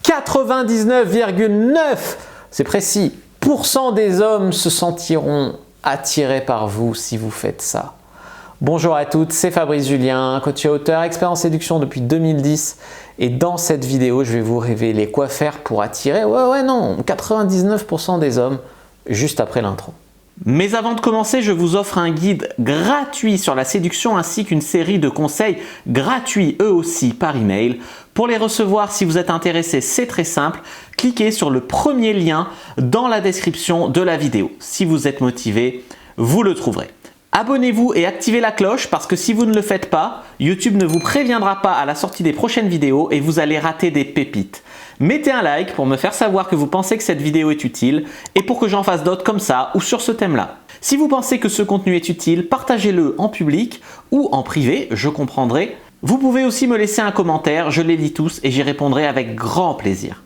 99,9, c'est précis, % des hommes se sentiront attirés par vous si vous faites ça. Bonjour à toutes, c'est Fabrice Julien, coach et auteur, expert en séduction depuis 2010 et dans cette vidéo, je vais vous révéler quoi faire pour attirer, 99% des hommes juste après l'intro. Mais avant de commencer, je vous offre un guide gratuit sur la séduction ainsi qu'une série de conseils gratuits eux aussi par email. Pour les recevoir, si vous êtes intéressé, c'est très simple. Cliquez sur le premier lien dans la description de la vidéo. Si vous êtes motivé, vous le trouverez. Abonnez-vous et activez la cloche parce que si vous ne le faites pas, YouTube ne vous préviendra pas à la sortie des prochaines vidéos et vous allez rater des pépites. Mettez un like pour me faire savoir que vous pensez que cette vidéo est utile et pour que j'en fasse d'autres comme ça ou sur ce thème-là. Si vous pensez que ce contenu est utile, partagez-le en public ou en privé, je comprendrai. Vous pouvez aussi me laisser un commentaire, je les lis tous et j'y répondrai avec grand plaisir.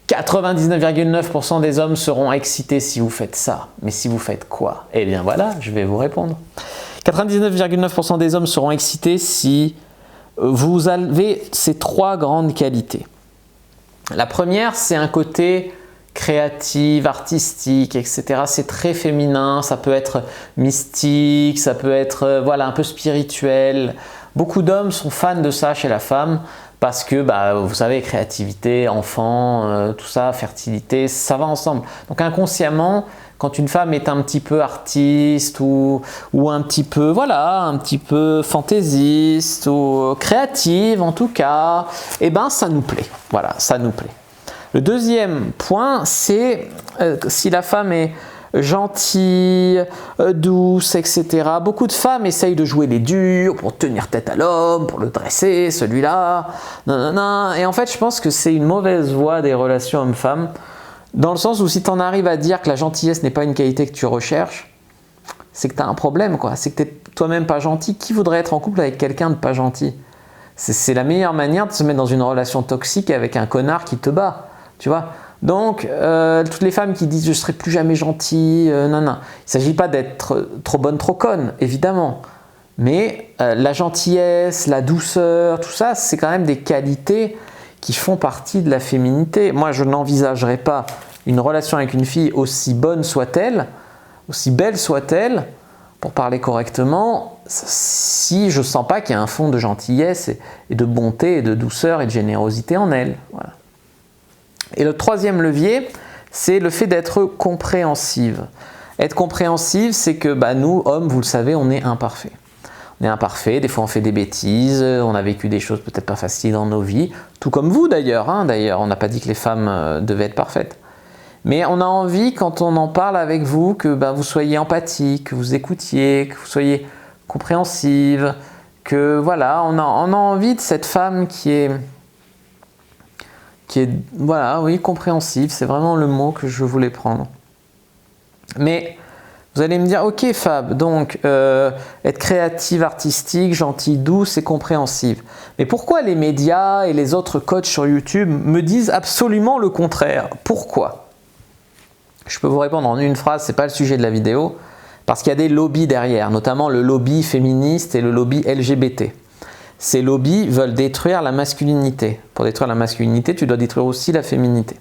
99,9% des hommes seront excités si vous faites ça. Mais si vous faites quoi? Eh bien voilà, je vais vous répondre. 99,9% des hommes seront excités si vous avez ces trois grandes qualités. La première, c'est un côté créatif, artistique, etc. C'est très féminin, ça peut être mystique, ça peut être un peu spirituel. Beaucoup d'hommes sont fans de ça chez la femme parce que, vous savez, créativité, enfant, tout ça, fertilité, ça va ensemble. Donc inconsciemment, quand une femme est un petit peu artiste ou un petit peu, un petit peu fantaisiste ou créative en tout cas, ça nous plaît. Voilà, ça nous plaît. Le deuxième point, c'est si la femme est gentille, douce, etc. Beaucoup de femmes essayent de jouer les durs pour tenir tête à l'homme, pour le dresser, celui-là, et en fait, je pense que c'est une mauvaise voie des relations hommes-femmes. Dans le sens où si tu en arrives à dire que la gentillesse n'est pas une qualité que tu recherches, c'est que tu as un problème, quoi. C'est que tu n'es toi-même pas gentil. Qui voudrait être en couple avec quelqu'un de pas gentil? C'est la meilleure manière de se mettre dans une relation toxique avec un connard qui te bat, tu vois. Donc, toutes les femmes qui disent « je ne serai plus jamais gentille », Il ne s'agit pas d'être trop bonne, trop conne, évidemment. Mais la gentillesse, la douceur, tout ça, c'est quand même des qualités qui font partie de la féminité. Moi, je n'envisagerais pas une relation avec une fille aussi bonne soit-elle, aussi belle soit-elle, pour parler correctement, si je ne sens pas qu'il y a un fond de gentillesse et de bonté et de douceur et de générosité en elle. Voilà. Et le troisième levier, c'est le fait d'être compréhensive. Être compréhensive, c'est que nous, hommes, vous le savez, on est imparfaits. On est imparfait, des fois on fait des bêtises, on a vécu des choses peut-être pas faciles dans nos vies, tout comme vous d'ailleurs. D'ailleurs, on n'a pas dit que les femmes devaient être parfaites. Mais on a envie, quand on en parle avec vous, que vous soyez empathique, que vous écoutiez, que vous soyez compréhensive, que on a envie de cette femme qui est compréhensive, c'est vraiment le mot que je voulais prendre. Mais vous allez me dire, ok Fab, donc être créative, artistique, gentille, douce et compréhensive. Mais pourquoi les médias et les autres coachs sur YouTube me disent absolument le contraire? Pourquoi? Je peux vous répondre en une phrase, ce n'est pas le sujet de la vidéo, parce qu'il y a des lobbies derrière, notamment le lobby féministe et le lobby LGBT. Ces lobbies veulent détruire la masculinité. Pour détruire la masculinité, tu dois détruire aussi la féminité.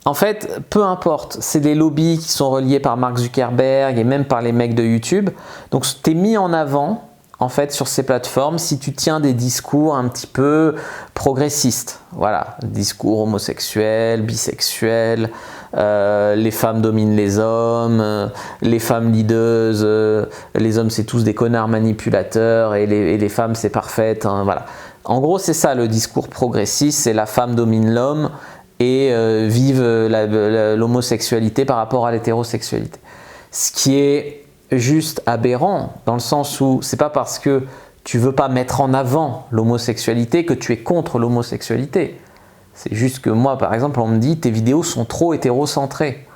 En fait, peu importe, c'est des lobbies qui sont reliés par Mark Zuckerberg et même par les mecs de YouTube. Donc, tu es mis en avant, en fait, sur ces plateformes si tu tiens des discours un petit peu progressistes. Voilà, discours homosexuels, bisexuels, les femmes dominent les hommes, les femmes leaders, les hommes c'est tous des connards manipulateurs et les femmes c'est parfaite. Voilà. En gros, c'est ça le discours progressiste, c'est la femme domine l'homme et vive l'homosexualité par rapport à l'hétérosexualité. Ce qui est juste aberrant dans le sens où c'est pas parce que tu veux pas mettre en avant l'homosexualité que tu es contre l'homosexualité. C'est juste que moi, par exemple, on me dit tes vidéos sont trop hétérocentrées.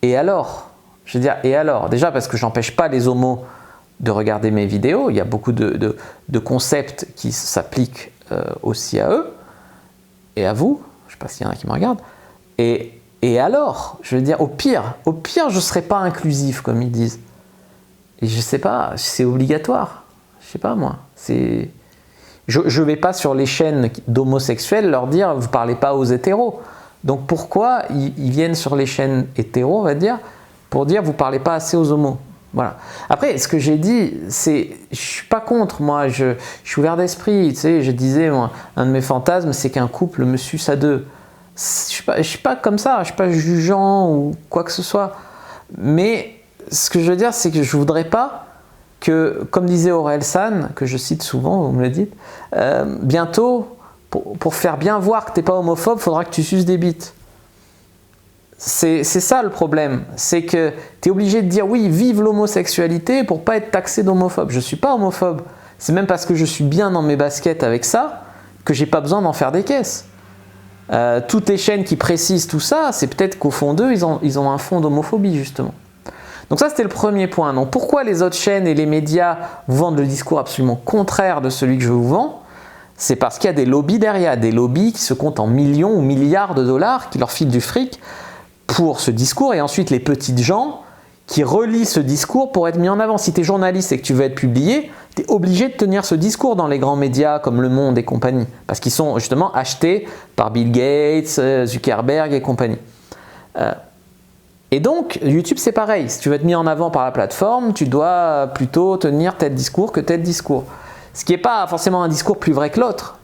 Et alors? Je veux dire, et alors? Déjà parce que j'empêche pas les homos de regarder mes vidéos, il y a beaucoup de concepts qui s'appliquent aussi à eux et à vous. Je ne sais pas s'il y en a qui me regardent. Et alors? Je veux dire, au pire, je ne serai pas inclusif, comme ils disent. Et je ne sais pas, c'est obligatoire. Je ne sais pas moi. je vais pas sur les chaînes d'homosexuels leur dire vous parlez pas aux hétéros. Donc pourquoi ils viennent sur les chaînes hétéros, on va dire, pour dire vous parlez pas assez aux homos. Voilà. Après, ce que j'ai dit, c'est, je suis pas contre, moi, je suis ouvert d'esprit, tu sais, je disais, moi, un de mes fantasmes, c'est qu'un couple me suce à deux. Je suis pas comme ça, je suis pas jugeant ou quoi que ce soit. Mais ce que je veux dire, c'est que je voudrais pas que, comme disait Aurel San, que je cite souvent, vous me le dites, bientôt, pour faire bien voir que t'es pas homophobe, il faudra que tu suces des bites. C'est ça le problème, c'est que tu es obligé de dire oui, vive l'homosexualité pour pas être taxé d'homophobe. Je suis pas homophobe, c'est même parce que je suis bien dans mes baskets avec ça que j'ai pas besoin d'en faire des caisses. Toutes les chaînes qui précisent tout ça, c'est peut-être qu'au fond d'eux, ils ont un fond d'homophobie justement. Donc ça c'était le premier point. Donc pourquoi les autres chaînes et les médias vous vendent le discours absolument contraire de celui que je vous vends? C'est parce qu'il y a des lobbies derrière, des lobbies qui se comptent en millions ou milliards de dollars qui leur filent du fric pour ce discours, et ensuite les petites gens qui relient ce discours pour être mis en avant. Si tu es journaliste et que tu veux être publié, tu es obligé de tenir ce discours dans les grands médias comme Le Monde et compagnie, parce qu'ils sont justement achetés par Bill Gates, Zuckerberg et compagnie. Et donc YouTube c'est pareil, si tu veux être mis en avant par la plateforme, tu dois plutôt tenir tel discours que tel discours. Ce qui n'est pas forcément un discours plus vrai que l'autre,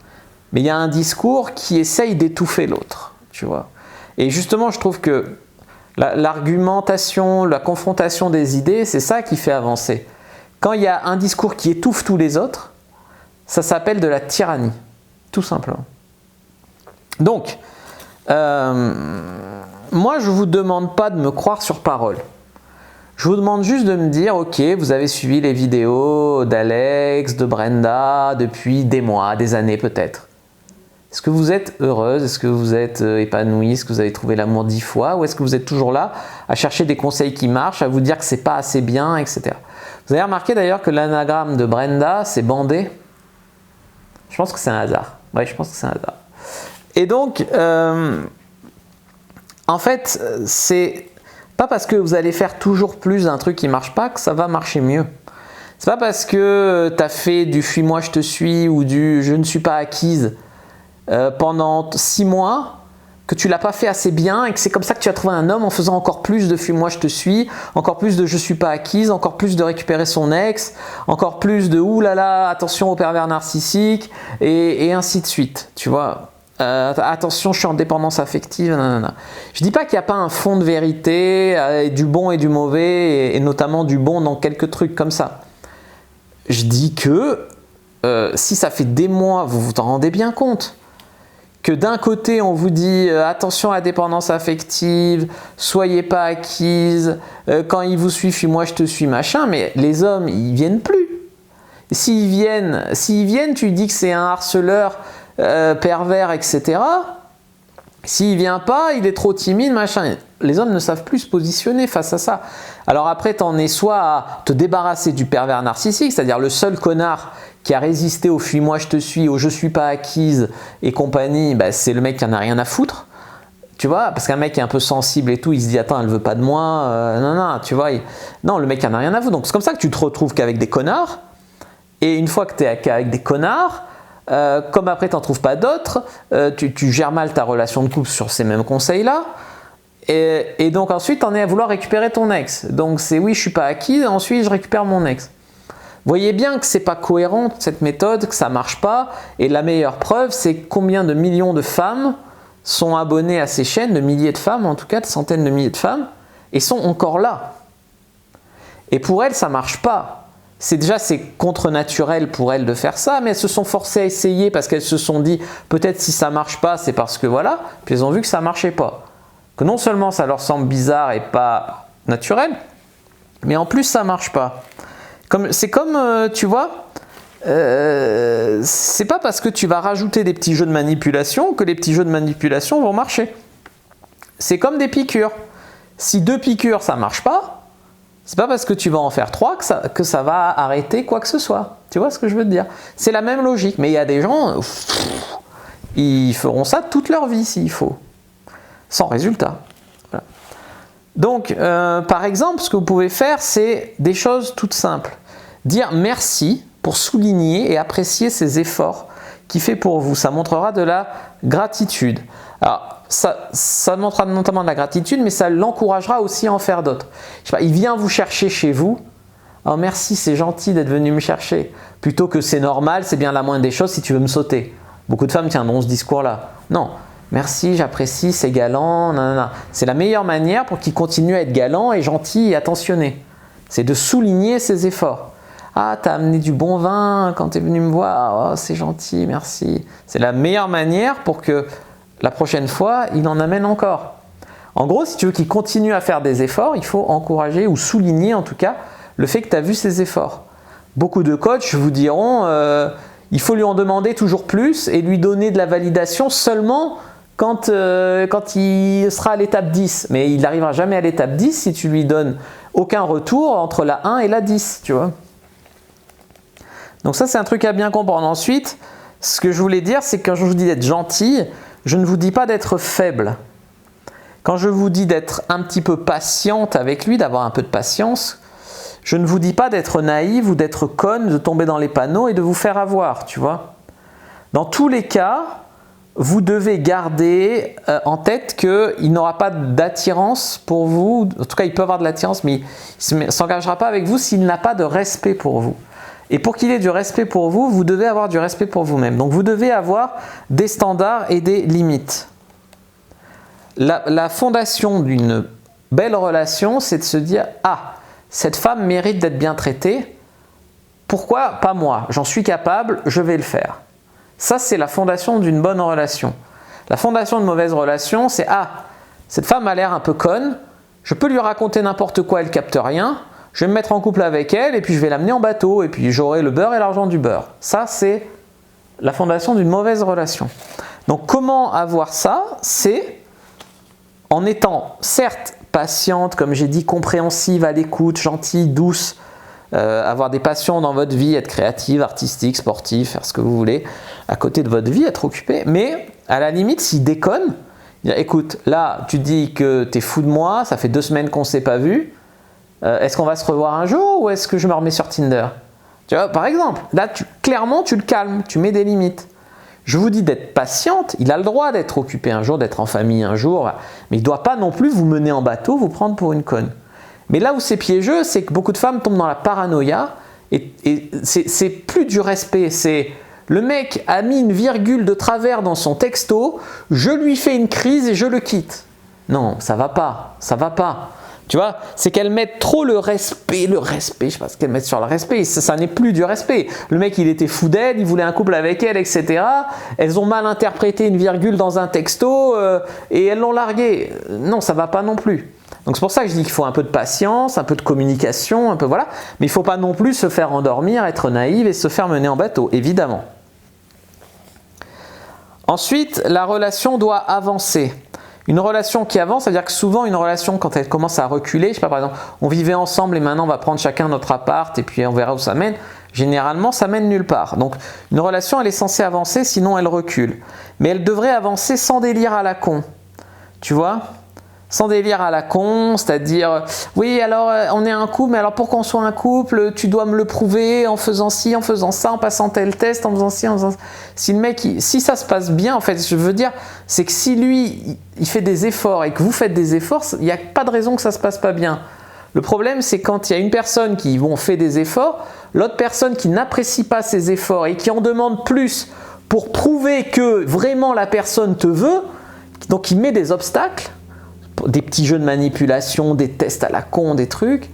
mais il y a un discours qui essaye d'étouffer l'autre, tu vois. Et justement, je trouve que l'argumentation, la confrontation des idées, c'est ça qui fait avancer. Quand il y a un discours qui étouffe tous les autres, ça s'appelle de la tyrannie, tout simplement. Donc, moi, je ne vous demande pas de me croire sur parole. Je vous demande juste de me dire, ok, vous avez suivi les vidéos d'Alex, de Brenda depuis des mois, des années peut-être. Est-ce que vous êtes heureuse? Est-ce que vous êtes épanouie? Est-ce que vous avez trouvé l'amour 10 fois? Ou est-ce que vous êtes toujours là à chercher des conseils qui marchent, à vous dire que c'est pas assez bien, etc. Vous avez remarqué d'ailleurs que l'anagramme de Brenda, c'est bandé? Je pense que c'est un hasard. Ouais, je pense que c'est un hasard. Et donc, en fait, c'est pas parce que vous allez faire toujours plus d'un truc qui marche pas que ça va marcher mieux. C'est pas parce que tu as fait du fuis-moi je te suis ou du je ne suis pas acquise pendant 6 mois que tu l'as pas fait assez bien et que c'est comme ça que tu as trouvé un homme en faisant encore plus de fuis-moi je te suis, encore plus de je suis pas acquise, encore plus de récupérer son ex, encore plus de oulala attention au pervers narcissique et ainsi de suite, tu vois. Attention, je suis en dépendance affective. Nanana. Je dis pas qu'il n'y a pas un fond de vérité, du bon et du mauvais, et notamment du bon dans quelques trucs comme ça. Je dis que si ça fait des mois, vous vous en rendez bien compte, que d'un côté on vous dit attention à la dépendance affective, soyez pas acquise, quand il vous suit, moi je te suis, machin, mais les hommes ils viennent plus. S'ils viennent, tu dis que c'est un harceleur pervers, etc. S'il vient pas, il est trop timide, machin. Les hommes ne savent plus se positionner face à ça. Alors après, t'en es soit à te débarrasser du pervers narcissique, c'est-à-dire le seul connard qui a résisté au fuis-moi je te suis, au je suis pas acquise et compagnie, bah, c'est le mec qui en a rien à foutre. Tu vois, parce qu'un mec est un peu sensible et tout, il se dit attends, elle veut pas de moi, non, tu vois. Non, le mec qui en a rien à foutre. Donc c'est comme ça que tu te retrouves qu'avec des connards. Et une fois que tu es avec des connards, comme après tu n'en trouves pas d'autres, tu gères mal ta relation de couple sur ces mêmes conseils-là. Et donc ensuite, tu en es à vouloir récupérer ton ex. Donc c'est oui, je suis pas acquis, ensuite je récupère mon ex. Voyez bien que c'est pas cohérent cette méthode, que ça marche pas. Et la meilleure preuve, c'est combien de millions de femmes sont abonnées à ces chaînes, de milliers de femmes en tout cas, de centaines de milliers de femmes, et sont encore là. Et pour elles, ça marche pas. C'est contre-naturel pour elles de faire ça, mais elles se sont forcées à essayer parce qu'elles se sont dit peut-être si ça marche pas, c'est parce que voilà, puis elles ont vu que ça marchait pas. Que non seulement ça leur semble bizarre et pas naturel, mais en plus ça marche pas. C'est comme, tu vois, c'est pas parce que tu vas rajouter des petits jeux de manipulation que les petits jeux de manipulation vont marcher. C'est comme des piqûres. Si 2 piqûres ça marche pas, c'est pas parce que tu vas en faire 3 que ça va arrêter quoi que ce soit. Tu vois ce que je veux te dire? C'est la même logique, mais il y a des gens, ils feront ça toute leur vie s'il faut, sans résultat. Voilà. Donc, par exemple, ce que vous pouvez faire, c'est des choses toutes simples. Dire merci pour souligner et apprécier ses efforts qu'il fait pour vous. Ça montrera de la gratitude. Alors, ça montrera notamment de la gratitude, mais ça l'encouragera aussi à en faire d'autres. Je sais pas, il vient vous chercher chez vous. Oh merci, c'est gentil d'être venu me chercher. Plutôt que c'est normal, c'est bien la moindre des choses si tu veux me sauter. Beaucoup de femmes tiendront ce discours-là. Non, merci, j'apprécie, c'est galant. Nanana. C'est la meilleure manière pour qu'il continue à être galant et gentil et attentionné. C'est de souligner ses efforts. Ah, t'as amené du bon vin quand t'es venu me voir. Oh, c'est gentil, merci. C'est la meilleure manière pour que la prochaine fois, il en amène encore. En gros, si tu veux qu'il continue à faire des efforts, il faut encourager ou souligner en tout cas le fait que tu as vu ses efforts. Beaucoup de coachs vous diront il faut lui en demander toujours plus et lui donner de la validation seulement quand il sera à l'étape 10. Mais il n'arrivera jamais à l'étape 10 si tu lui donnes aucun retour entre la 1 et la 10. Tu vois. Donc ça, c'est un truc à bien comprendre. Ensuite, ce que je voulais dire, c'est que quand je vous dis d'être gentil, je ne vous dis pas d'être faible. Quand je vous dis d'être un petit peu patiente avec lui, d'avoir un peu de patience, je ne vous dis pas d'être naïve ou d'être conne, de tomber dans les panneaux et de vous faire avoir, tu vois. Dans tous les cas, vous devez garder en tête qu'il n'aura pas d'attirance pour vous. En tout cas, il peut avoir de l'attirance, mais il ne s'engagera pas avec vous s'il n'a pas de respect pour vous. Et pour qu'il ait du respect pour vous, vous devez avoir du respect pour vous-même. Donc, vous devez avoir des standards et des limites. La fondation d'une belle relation, c'est de se dire « Ah, cette femme mérite d'être bien traitée. Pourquoi pas moi? J'en suis capable, je vais le faire. » Ça, c'est la fondation d'une bonne relation. La fondation d'une mauvaise relation, c'est « Ah, cette femme a l'air un peu conne, je peux lui raconter n'importe quoi, elle capte rien. Je vais me mettre en couple avec elle et puis je vais l'amener en bateau et puis j'aurai le beurre et l'argent du beurre. » Ça, c'est la fondation d'une mauvaise relation. Donc, comment avoir ça? C'est en étant certes patiente, comme j'ai dit, compréhensive, à l'écoute, gentille, douce, avoir des passions dans votre vie, être créative, artistique, sportive, faire ce que vous voulez, à côté de votre vie, être occupé. Mais à la limite, s'il déconne, écoute, là, tu dis que tu es fou de moi, ça fait 2 semaines qu'on ne s'est pas vu, est-ce qu'on va se revoir un jour ou est-ce que je me remets sur Tinder? Tu vois, par exemple, là, clairement, tu le calmes, tu mets des limites. Je vous dis d'être patiente, il a le droit d'être occupé un jour, d'être en famille un jour, mais il ne doit pas non plus vous mener en bateau, vous prendre pour une conne. Mais là où c'est piégeux, c'est que beaucoup de femmes tombent dans la paranoïa et c'est plus du respect, c'est le mec a mis une virgule de travers dans son texto, je lui fais une crise et je le quitte. Non, ça va pas, ça va pas. Tu vois, c'est qu'elles mettent trop le respect, je sais pas ce qu'elles mettent sur le respect, ça n'est plus du respect. Le mec, il était fou d'elle, il voulait un couple avec elle, etc. Elles ont mal interprété une virgule dans un texto et elles l'ont largué. Non, ça va pas non plus. Donc c'est pour ça que je dis qu'il faut un peu de patience, un peu de communication, un peu voilà. Mais il ne faut pas non plus se faire endormir, être naïve et se faire mener en bateau, évidemment. Ensuite, la relation doit avancer. Une relation qui avance, ça veut dire que souvent une relation quand elle commence à reculer, je sais pas, par exemple, on vivait ensemble et maintenant on va prendre chacun notre appart et puis on verra où ça mène. Généralement, ça mène nulle part. Donc une relation, elle est censée avancer, sinon elle recule. Mais elle devrait avancer sans délire à la con. Tu vois ? Sans délire à la con, c'est-à-dire, oui, alors on est un couple, mais alors pour qu'on soit un couple, tu dois me le prouver en faisant ci, en faisant ça, en passant tel test, en faisant ci, en faisant ça. Si le mec, si ça se passe bien, en fait, je veux dire, c'est que si lui, il fait des efforts et que vous faites des efforts, il n'y a pas de raison que ça se passe pas bien. Le problème, c'est quand il y a une personne qui fait des efforts, l'autre personne qui n'apprécie pas ses efforts et qui en demande plus pour prouver que vraiment la personne te veut, donc il met des obstacles, des petits jeux de manipulation, des tests à la con, des trucs,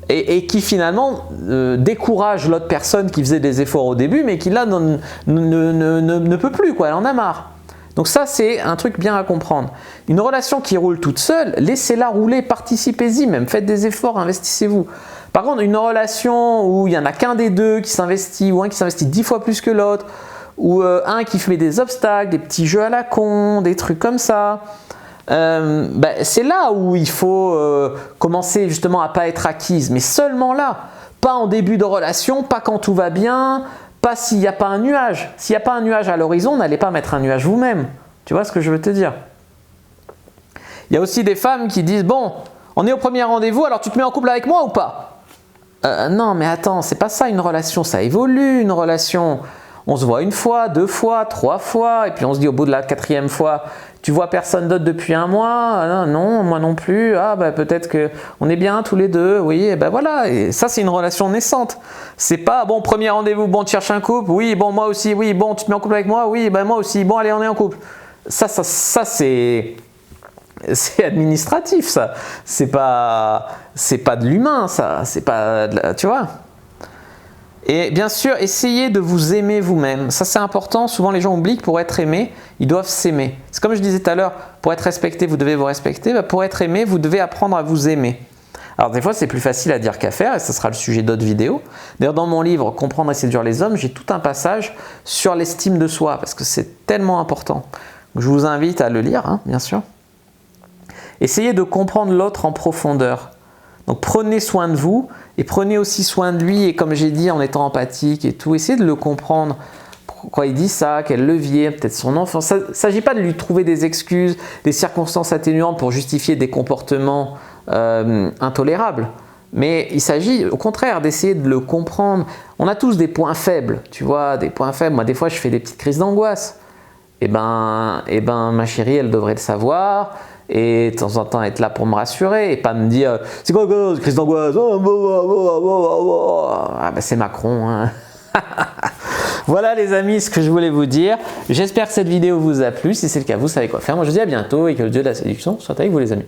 et qui finalement décourage l'autre personne qui faisait des efforts au début, mais qui là ne peut plus, quoi, elle en a marre. Donc ça, c'est un truc bien à comprendre. Une relation qui roule toute seule, laissez-la rouler, participez-y même, faites des efforts, investissez-vous. Par contre, une relation où il n'y en a qu'un des deux qui s'investit, ou un qui s'investit 10 fois plus que l'autre, ou un qui met des obstacles, des petits jeux à la con, des trucs comme ça, c'est là où il faut commencer justement à ne pas être acquise, mais seulement là, pas en début de relation, pas quand tout va bien, pas s'il n'y a pas un nuage. S'il n'y a pas un nuage à l'horizon, n'allez pas mettre un nuage vous-même. Tu vois ce que je veux te dire? Il y a aussi des femmes qui disent, bon, on est au premier rendez-vous, alors tu te mets en couple avec moi ou pas? Non, mais attends, c'est pas ça une relation, ça évolue une relation. On se voit une fois, 2 fois, 3 fois, et puis on se dit au bout de la 4e fois, tu vois personne d'autre depuis un mois? Ah, non, moi non plus. Ah bah peut-être que on est bien tous les deux, oui, et ben voilà. Et ça c'est une relation naissante. C'est pas bon, premier rendez-vous, bon tu cherches un couple, oui, bon moi aussi, oui, bon tu te mets en couple avec moi, oui, ben moi aussi, bon allez on est en couple. Ça c'est administratif, ça. C'est pas de l'humain, ça. C'est pas, tu vois. Et bien sûr, essayez de vous aimer vous-même. Ça, c'est important. Souvent, les gens oublient que pour être aimé, ils doivent s'aimer. C'est comme je disais tout à l'heure, pour être respecté, vous devez vous respecter. Bah, pour être aimé, vous devez apprendre à vous aimer. Alors, des fois, c'est plus facile à dire qu'à faire, et ça sera le sujet d'autres vidéos. D'ailleurs, dans mon livre « Comprendre et séduire les hommes », j'ai tout un passage sur l'estime de soi, parce que c'est tellement important. Je vous invite à le lire, hein, bien sûr. Essayez de comprendre l'autre en profondeur. Donc prenez soin de vous et prenez aussi soin de lui, et comme j'ai dit, en étant empathique et tout, essayez de le comprendre. Pourquoi il dit ça, quel levier, peut-être son enfant. Il ne s'agit pas de lui trouver des excuses, des circonstances atténuantes pour justifier des comportements intolérables. Mais il s'agit au contraire d'essayer de le comprendre. On a tous des points faibles, tu vois, des points faibles. Moi, des fois, je fais des petites crises d'angoisse. Eh ben, ma chérie, elle devrait le savoir. Et de temps en temps être là pour me rassurer et pas me dire c'est quoi crise d'angoisse, ah ben c'est Macron, hein. Voilà les amis ce que je voulais vous dire. J'espère que cette vidéo vous a plu. Si c'est le cas, vous savez quoi faire. Moi je vous dis à bientôt et que le dieu de la séduction soit avec vous les amis.